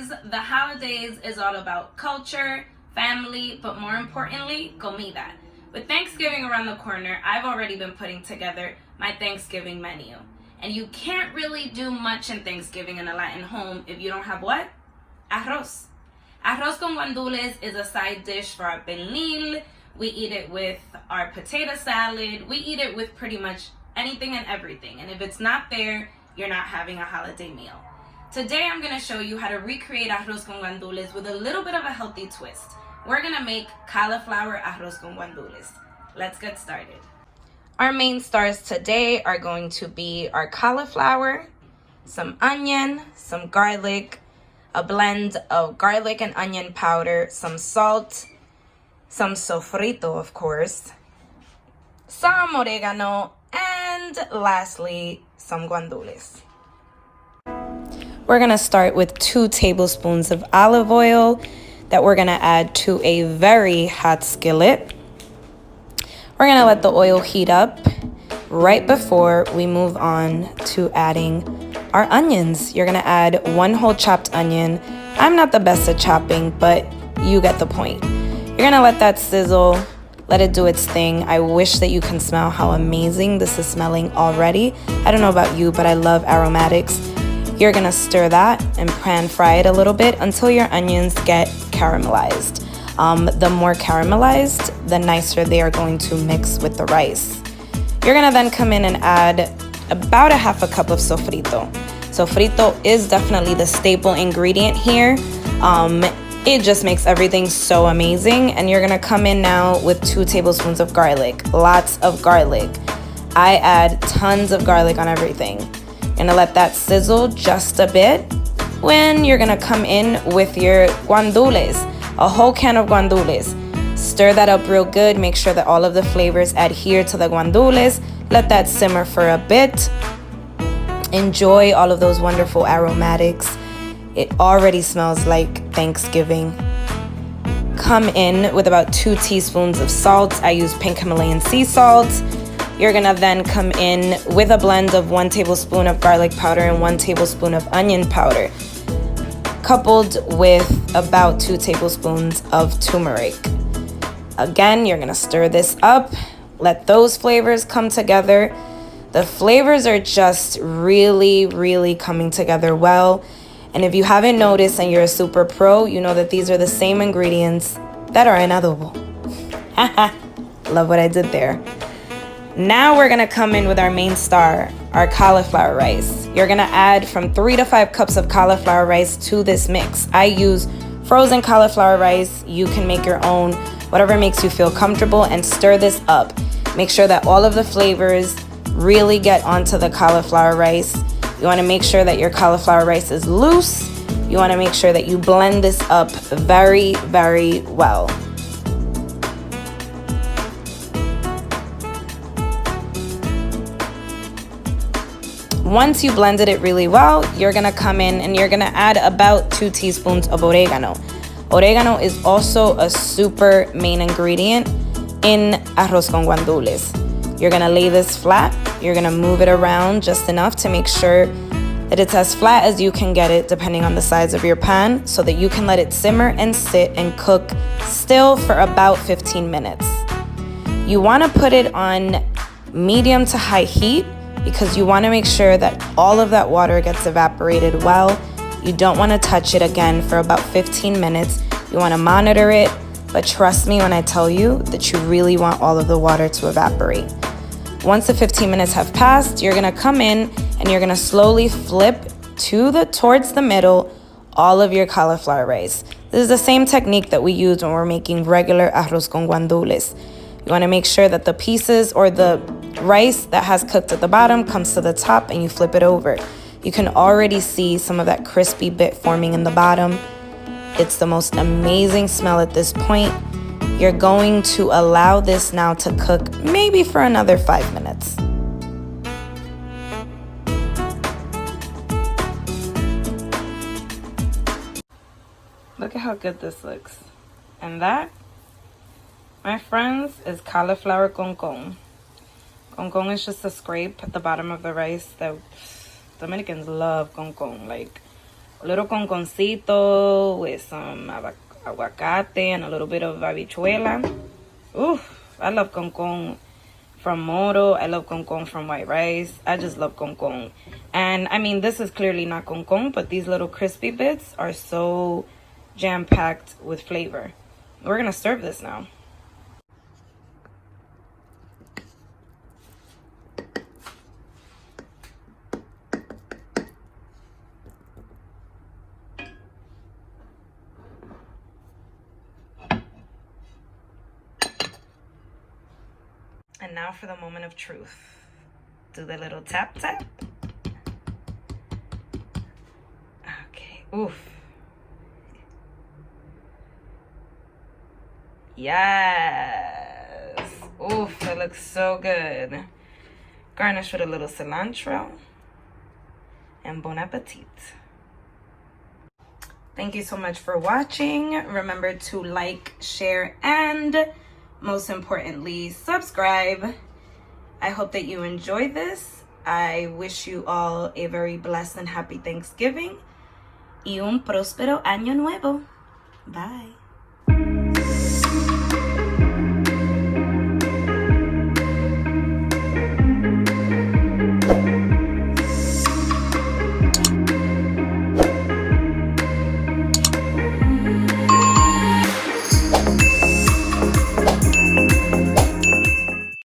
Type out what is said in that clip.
friends, the holidays is all about culture, family, but more importantly, comida. With Thanksgiving around the corner, I've already been putting together my Thanksgiving menu. And you can't really do much in Thanksgiving in a Latin home if you don't have what? Arroz. Arroz con guandules is a side dish for our pernil. We eat it with our potato salad. We eat it with pretty much anything and everything. And if it's not there, you're not having a holiday meal. Today I'm going to show you how to recreate arroz con guandules with a little bit of a healthy twist. We're going to make cauliflower arroz con guandules. Let's get started. Our main stars today are going to be our cauliflower, some onion, some garlic, a blend of garlic and onion powder, some salt, some sofrito, of course, some oregano, and lastly, some guandules. We're going to start with 2 tablespoons of olive oil that we're going to add to a very hot skillet. We're going to let the oil heat up right before we move on to adding our onions. You're going to add 1 whole chopped onion. I'm not the best at chopping, but you get the point. You're going to let that sizzle, let it do its thing. I wish that you can smell how amazing this is smelling already. I don't know about you, but I love aromatics. You're gonna stir that and pan fry it a little bit until your onions get caramelized. The more caramelized, the nicer they are going to mix with the rice. You're gonna then come in and add about 1/2 cup of sofrito. Sofrito is definitely the staple ingredient here. It just makes everything so amazing. And you're gonna come in now with 2 tablespoons of garlic, lots of garlic. I add tons of garlic on everything. Gonna let that sizzle just a bit. When you're gonna come in with your guandules, a whole can of guandules. Stir that up real good. Make sure that all of the flavors adhere to the guandules. Let that simmer for a bit. Enjoy all of those wonderful aromatics. It already smells like Thanksgiving. Come in with about 2 teaspoons of salt. I use pink Himalayan sea salt. You're gonna then come in with a blend of 1 tablespoon of garlic powder and 1 tablespoon of onion powder, coupled with about 2 tablespoons of turmeric. Again, you're gonna stir this up, let those flavors come together. The flavors are just really coming together well. And if you haven't noticed and you're a super pro, you know that these are the same ingredients that are in adobo. Love what I did there. Now we're gonna come in with our main star, our cauliflower rice. You're gonna add from 3 to 5 cups of cauliflower rice to this mix. I use frozen cauliflower rice. You can make your own, whatever makes you feel comfortable, and stir this up. Make sure that all of the flavors really get onto the cauliflower rice. You wanna make sure that your cauliflower rice is loose. You wanna make sure that you blend this up very well. Once you blended it really well, you're gonna come in and you're gonna add about 2 teaspoons of oregano. Oregano is also a super main ingredient in arroz con guandules. You're gonna lay this flat. You're gonna move it around just enough to make sure that it's as flat as you can get it, depending on the size of your pan, so that you can let it simmer and sit and cook still for about 15 minutes. You wanna put it on medium to high heat, because you want to make sure that all of that water gets evaporated well. You don't want to touch it again for about 15 minutes. You want to monitor it, but trust me when I tell you that you really want all of the water to evaporate. Once the 15 minutes have passed, you're going to come in and you're going to slowly flip towards the middle all of your cauliflower rice. This is the same technique that we use when we're making regular arroz con guandules. You want to make sure that the pieces or the rice that has cooked at the bottom comes to the top and you flip it over. You can already see some of that crispy bit forming in the bottom. It's the most amazing smell at this point. You're going to allow this now to cook maybe for another 5 minutes. Look at how good this looks. And that, my friends, is cauliflower con con. Con con is just a scrape at the bottom of the rice that Dominicans love con con. Like, A little conconcito with some aguacate and a little bit of habichuela. Oof, I love concon from moro. I love concon from white rice. I just love concon. And I mean, this is clearly not concon, but these little crispy bits are so jam-packed with flavor. We're gonna serve this now. And now for the moment of truth. Do the little tap tap. Okay, oof. Yes. Oof, it looks so good. Garnish with a little cilantro. And bon appetit. Thank you so much for watching. Remember to like, share, and most importantly, subscribe. I hope that you enjoyed this. I wish you all a very blessed and happy Thanksgiving. Y un próspero año nuevo. Bye.